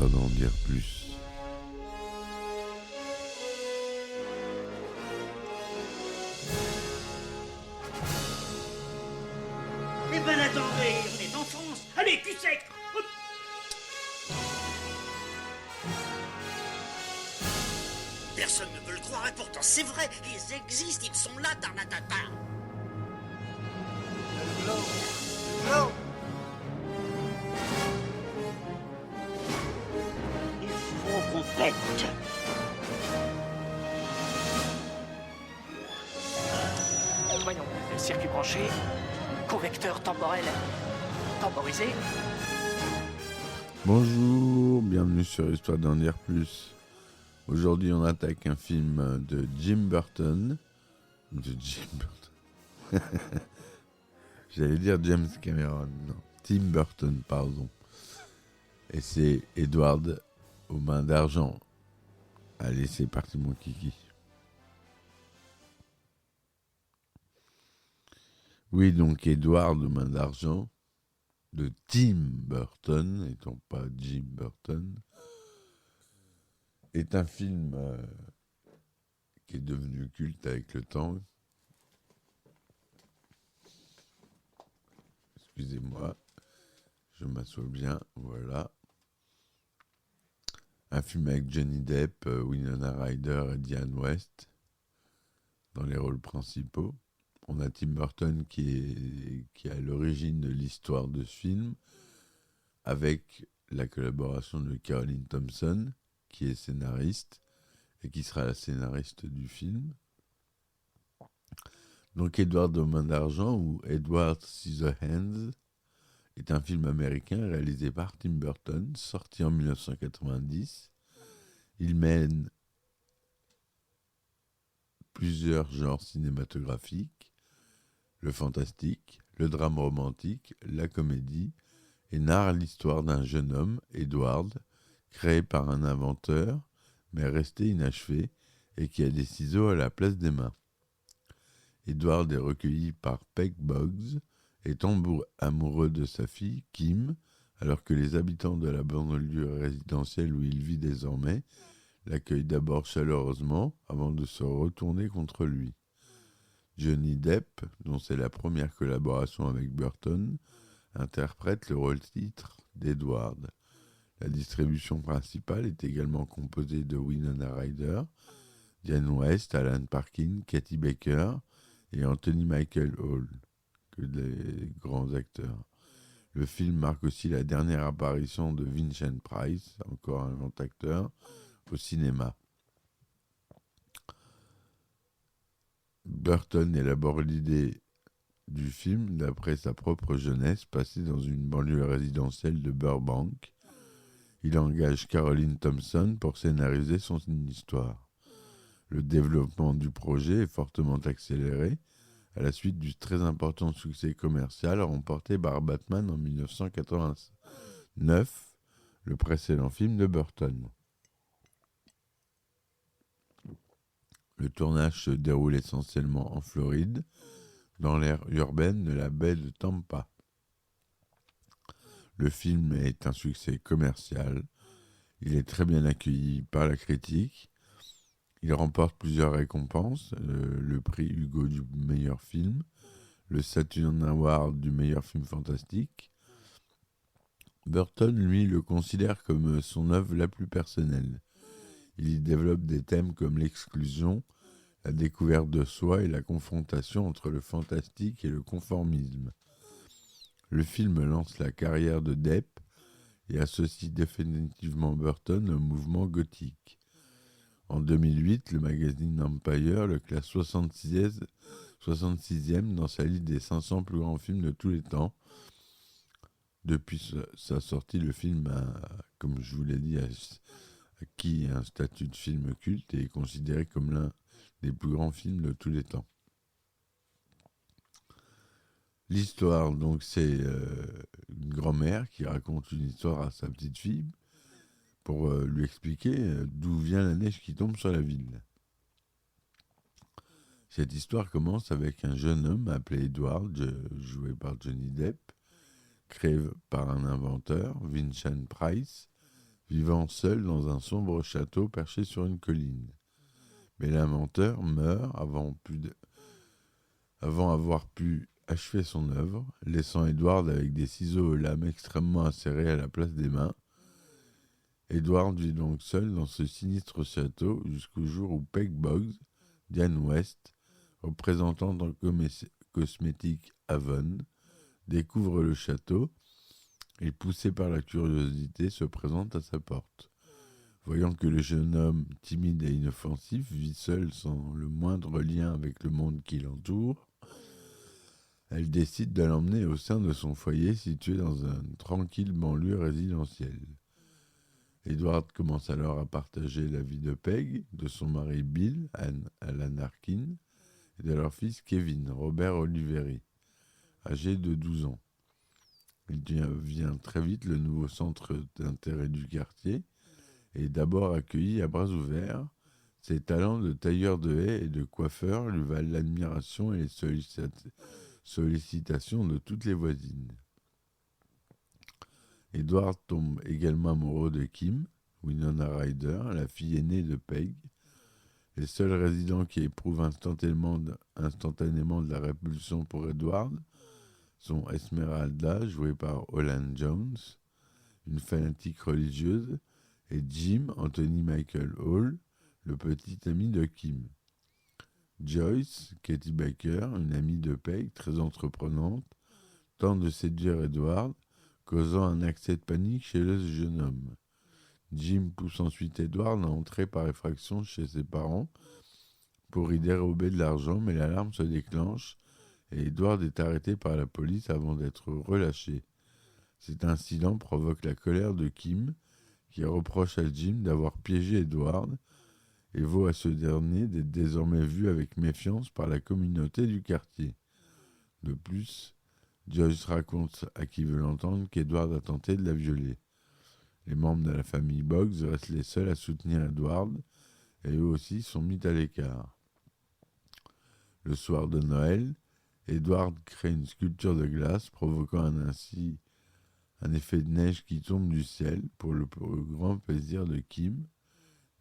Histoire d'en dire plus. Eh ben attendez, on est en France. Allez, cul sec. Hop. Personne ne veut le croire et pourtant c'est vrai, ils existent, ils sont là, Tarnatata. Le glow. Il faut qu'on pète. Voyons, circuit branché, correcteur temporel temporisé. Bonjour, bienvenue sur Histoire d'en dire plus. Aujourd'hui, on attaque un film de Jim Burton. J'allais dire James Cameron, non. Tim Burton, pardon. Et c'est Edward aux mains d'argent. Allez, c'est parti mon kiki. Oui, donc Edward aux mains d'argent de Tim Burton, étant pas Jim Burton, est un film qui est devenu culte avec le temps. Excusez-moi, je m'assois bien, voilà. Un film avec Johnny Depp, Winona Ryder et Diane West dans les rôles principaux. On a Tim Burton qui est à l'origine de l'histoire de ce film, avec la collaboration de Caroline Thompson, qui est scénariste et qui sera la scénariste du film. Donc Edward aux mains d'argent, ou Edward Scissorhands, est un film américain réalisé par Tim Burton, sorti en 1990. Il mène plusieurs genres cinématographiques, le fantastique, le drame romantique, la comédie, et narre l'histoire d'un jeune homme, Edward, créé par un inventeur, mais resté inachevé, et qui a des ciseaux à la place des mains. Edward est recueilli par Peg Boggs et tombe amoureux de sa fille, Kim, alors que les habitants de la banlieue résidentielle où il vit désormais l'accueillent d'abord chaleureusement avant de se retourner contre lui. Johnny Depp, dont c'est la première collaboration avec Burton, interprète le rôle-titre d'Edward. La distribution principale est également composée de Winona Ryder, Diane West, Alan Parkin, Katie Baker et Anthony Michael Hall, que des grands acteurs. Le film marque aussi la dernière apparition de Vincent Price, encore un grand acteur, au cinéma. Burton élabore l'idée du film d'après sa propre jeunesse passée dans une banlieue résidentielle de Burbank. Il engage Caroline Thompson pour scénariser son histoire. Le développement du projet est fortement accéléré à la suite du très important succès commercial remporté par Batman en 1989, le précédent film de Burton. Le tournage se déroule essentiellement en Floride, dans l'aire urbaine de la baie de Tampa. Le film est un succès commercial. Il est très bien accueilli par la critique. Il remporte plusieurs récompenses, le prix Hugo du meilleur film, le Saturn Award du meilleur film fantastique. Burton, lui, le considère comme son œuvre la plus personnelle. Il y développe des thèmes comme l'exclusion, la découverte de soi et la confrontation entre le fantastique et le conformisme. Le film lance la carrière de Depp et associe définitivement Burton au mouvement gothique. En 2008, le magazine Empire le classe 66e dans sa liste des 500 plus grands films de tous les temps. Depuis sa sortie, le film a, comme je vous l'ai dit, acquis un statut de film culte et est considéré comme l'un des plus grands films de tous les temps. L'histoire, donc, c'est une grand-mère qui raconte une histoire à sa petite fille pour lui expliquer d'où vient la neige qui tombe sur la ville. Cette histoire commence avec un jeune homme appelé Edward, joué par Johnny Depp, créé par un inventeur, Vincent Price, vivant seul dans un sombre château perché sur une colline. Mais l'inventeur meurt avant avoir pu achever son œuvre, laissant Edward avec des ciseaux aux lames extrêmement acérées à la place des mains. Edward vit donc seul dans ce sinistre château jusqu'au jour où Peg Boggs, Diane West, représentante en cosmétique Avon, découvre le château et, poussé par la curiosité, se présente à sa porte. Voyant que le jeune homme, timide et inoffensif, vit seul sans le moindre lien avec le monde qui l'entoure, elle décide de l'emmener au sein de son foyer situé dans une tranquille banlieue résidentielle. Edward commence alors à partager la vie de Peg, de son mari Bill, Alan Arkin, et de leur fils Kevin, Robert Oliveri, âgé de 12 ans. Il devient très vite le nouveau centre d'intérêt du quartier et est d'abord accueilli à bras ouverts. Ses talents de tailleur de haies et de coiffeur lui valent l'admiration et les sollicitations de toutes les voisines. Edward tombe également amoureux de Kim, Winona Ryder, la fille aînée de Peg. Les seuls résidents qui éprouvent instantanément de la répulsion pour Edward sont Esmeralda, jouée par Holland Jones, une fanatique religieuse, et Jim Anthony Michael Hall, le petit ami de Kim. Joyce, Katie Baker, une amie de Peg, très entreprenante, tente de séduire Edward, causant un accès de panique chez le jeune homme. Jim pousse ensuite Edward à entrer par effraction chez ses parents pour y dérober de l'argent, mais l'alarme se déclenche et Edward est arrêté par la police avant d'être relâché. Cet incident provoque la colère de Kim, qui reproche à Jim d'avoir piégé Edward et vaut à ce dernier d'être désormais vu avec méfiance par la communauté du quartier. De plus, Joyce raconte à qui veut l'entendre qu'Edward a tenté de la violer. Les membres de la famille Boggs restent les seuls à soutenir Edward et eux aussi sont mis à l'écart. Le soir de Noël, Edward crée une sculpture de glace provoquant ainsi un effet de neige qui tombe du ciel pour le grand plaisir de Kim.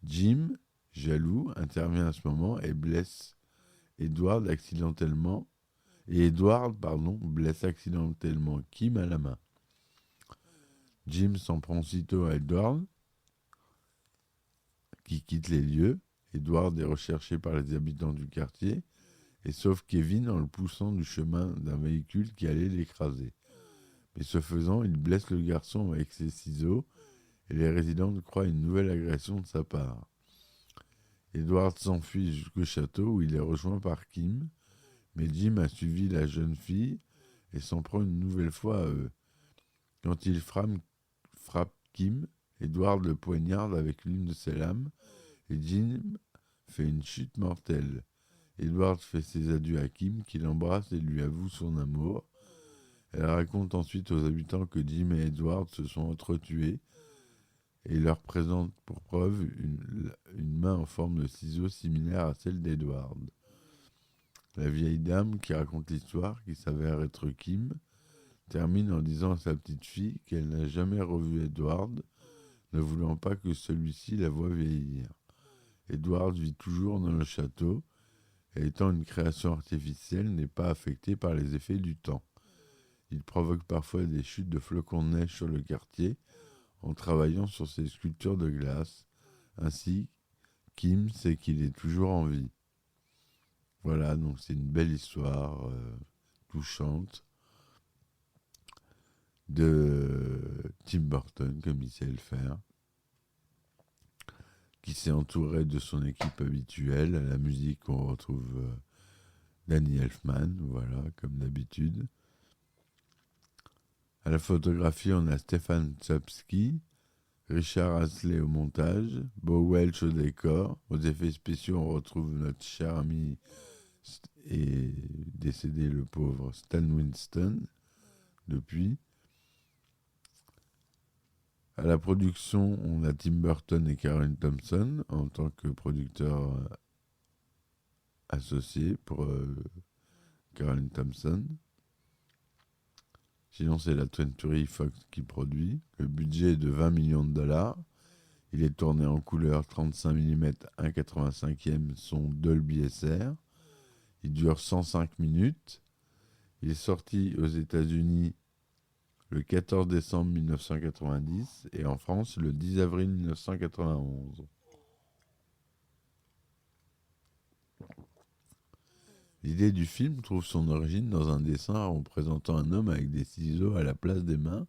Jim, jaloux, intervient à ce moment et blesse Edward accidentellement. Blesse accidentellement Kim à la main. Jim s'en prend aussitôt à Edward, qui quitte les lieux. Edward est recherché par les habitants du quartier et sauve Kevin en le poussant du chemin d'un véhicule qui allait l'écraser. Mais ce faisant, il blesse le garçon avec ses ciseaux et les résidents croient une nouvelle agression de sa part. Edward s'enfuit jusqu'au château où il est rejoint par Kim, mais Jim a suivi la jeune fille et s'en prend une nouvelle fois à eux. Quand il frappe Kim, Edward le poignarde avec l'une de ses lames et Jim fait une chute mortelle. Edward fait ses adieux à Kim, qui l'embrasse et lui avoue son amour. Elle raconte ensuite aux habitants que Jim et Edward se sont entretués et leur présente pour preuve une main en forme de ciseau similaire à celle d'Edward. La vieille dame qui raconte l'histoire, qui s'avère être Kim, termine en disant à sa petite fille qu'elle n'a jamais revu Edward, ne voulant pas que celui-ci la voie vieillir. Edward vit toujours dans le château et, étant une création artificielle, n'est pas affecté par les effets du temps. Il provoque parfois des chutes de flocons de neige sur le quartier en travaillant sur ses sculptures de glace. Ainsi, Kim sait qu'il est toujours en vie. Voilà, donc c'est une belle histoire touchante de Tim Burton, comme il sait le faire, qui s'est entouré de son équipe habituelle. À la musique, on retrouve Danny Elfman, voilà, comme d'habitude. À la photographie, on a Stéphane Czapski, Richard Asley au montage, Bo Welch au décor. Aux effets spéciaux, on retrouve notre cher ami et décédé, le pauvre Stan Winston, depuis. À la production, on a Tim Burton et Caroline Thompson en tant que producteurs associés pour Caroline Thompson. Sinon, c'est la 20th Century Fox qui produit. Le budget est de $20 millions. Il est tourné en couleur 35 mm 1,85e son Dolby SR. Il dure 105 minutes. Il est sorti aux États-Unis le 14 décembre 1990 et en France le 10 avril 1991. L'idée du film trouve son origine dans un dessin représentant un homme avec des ciseaux à la place des mains,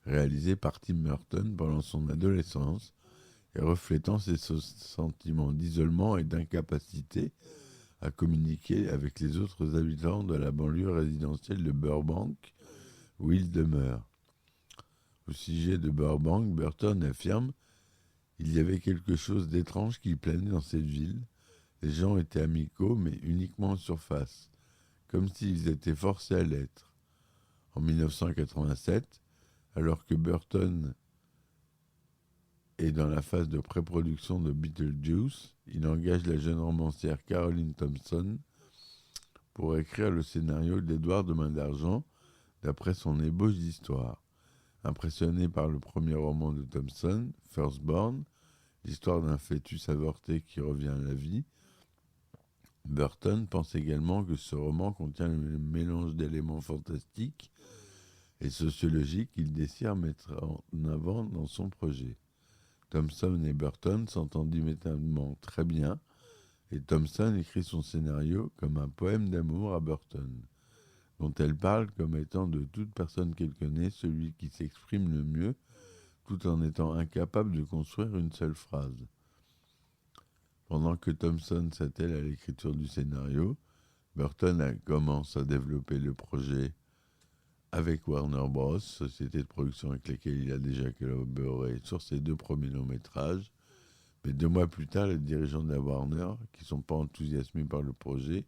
réalisé par Tim Burton pendant son adolescence et reflétant ses sentiments d'isolement et d'incapacité à communiquer avec les autres habitants de la banlieue résidentielle de Burbank, où il demeure. Au sujet de Burbank, Burton affirme « Il y avait quelque chose d'étrange qui planait dans cette ville. Les gens étaient amicaux, mais uniquement en surface, comme s'ils étaient forcés à l'être. » En 1987, alors que Burton est dans la phase de pré-production de Beetlejuice, il engage la jeune romancière Caroline Thompson pour écrire le scénario d'Édouard de Main d'Argent d'après son ébauche d'histoire. Impressionné par le premier roman de Thompson, Firstborn, l'histoire d'un fœtus avorté qui revient à la vie, Burton pense également que ce roman contient le mélange d'éléments fantastiques et sociologiques qu'il désire mettre en avant dans son projet. Thompson et Burton s'entendent immédiatement très bien, et Thompson écrit son scénario comme un poème d'amour à Burton, dont elle parle comme étant de toute personne qu'elle connaît celui qui s'exprime le mieux, tout en étant incapable de construire une seule phrase. Pendant que Thompson s'attelle à l'écriture du scénario, Burton commence à développer le projet avec Warner Bros, société de production avec laquelle il a déjà collaboré sur ses 2 premiers longs-métrages. Mais 2 mois plus tard, les dirigeants de la Warner, qui ne sont pas enthousiasmés par le projet,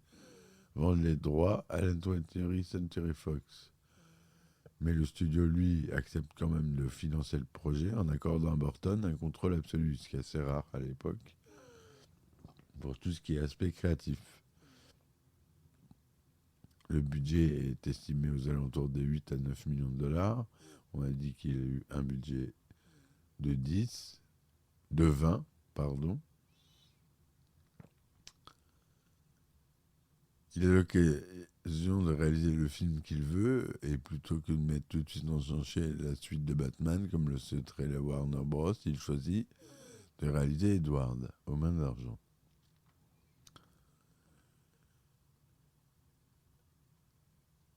vendent les droits à la 20th Century Fox. Mais le studio, lui, accepte quand même de financer le projet en accordant à Burton un contrôle absolu, ce qui est assez rare à l'époque, pour tout ce qui est aspect créatif. Le budget est estimé aux alentours de 8 à 9 millions de dollars. On a dit qu'il a eu un budget de 20, pardon. Il a l'occasion de réaliser le film qu'il veut, et plutôt que de mettre tout de suite dans son chai la suite de Batman, comme le souhaiterait la Warner Bros., il choisit de réaliser Edward, aux mains d'argent.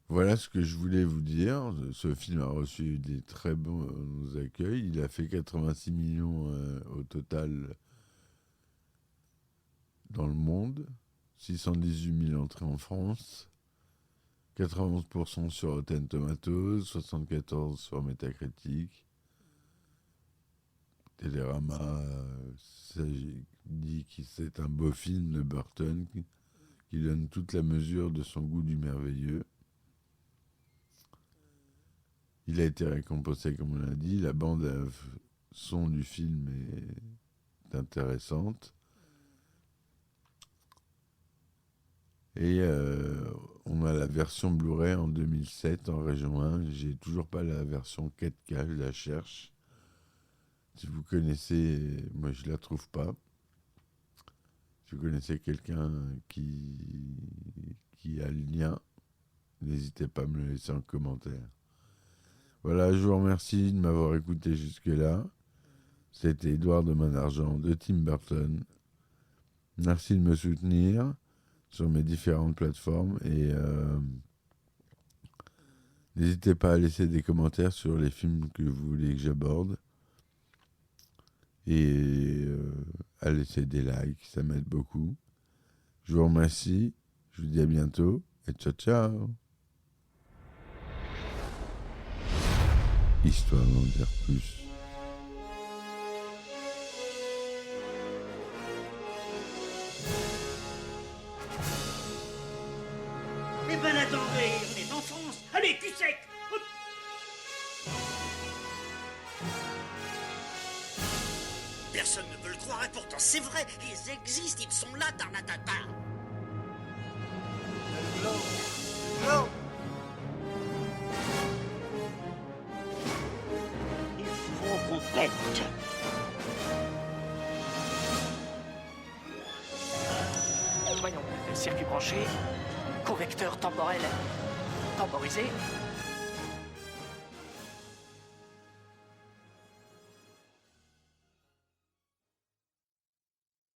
Voilà ce que je voulais vous dire. Ce film a reçu des très bons accueils. Il a fait 86 millions au total dans le monde, 618 000 entrées en France, 91% sur Rotten Tomatoes, 74% sur Metacritic. Télérama dit que c'est un beau film de Burton qui donne toute la mesure de son goût du merveilleux. Il a été récompensé, comme on l'a dit. La bande son du film est intéressante. Et on a la version Blu-ray en 2007 en région 1. J'ai toujours pas la version 4K, je la cherche. Si vous connaissez, moi je la trouve pas. Si vous connaissez quelqu'un qui a le lien, n'hésitez pas à me le laisser en commentaire. Voilà, je vous remercie de m'avoir écouté jusque-là. C'était Édouard de Main d'Argent de Tim Burton. Merci de me soutenir sur mes différentes plateformes et n'hésitez pas à laisser des commentaires sur les films que vous voulez que j'aborde et à laisser des likes, ça m'aide beaucoup. Je vous remercie, je vous dis à bientôt et ciao ciao. Histoire d'en dire plus. Eh ben attendez, on est en France. Allez, cul sec. Hop. Personne ne veut le croire et pourtant c'est vrai. Ils existent, ils sont là, Tarnatata. Glow. Il faut qu'on faites. Voyons, circuit branché, correcteur temporel temporisé,